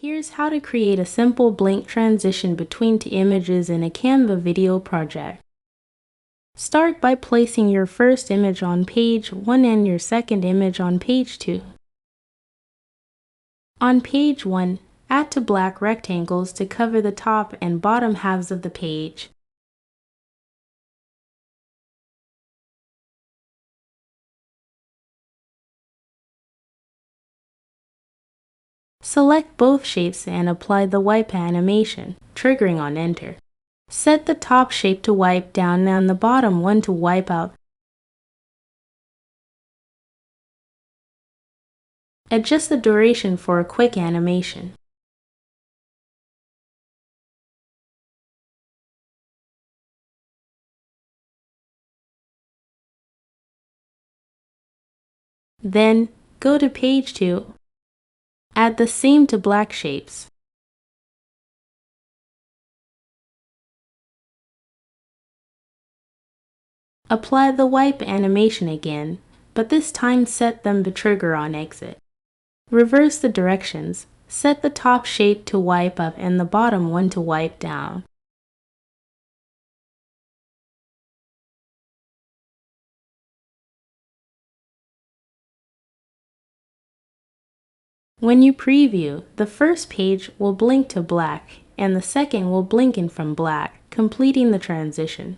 Here's how to create a simple blink transition between two images in a Canva video project. Start by placing your first image on page 1 and your second image on page 2. On page 1, add two black rectangles to cover the top and bottom halves of the page. Select both shapes and apply the wipe animation, triggering on Enter. Set the top shape to wipe down and the bottom one to wipe out. Adjust the duration for a quick animation. Then, go to page 2. Add the same to black shapes. Apply the wipe animation again, but this time set them to trigger on exit. Reverse the directions. Set the top shape to wipe up and the bottom one to wipe down. When you preview, the first page will blink to black and the second will blink in from black, completing the transition.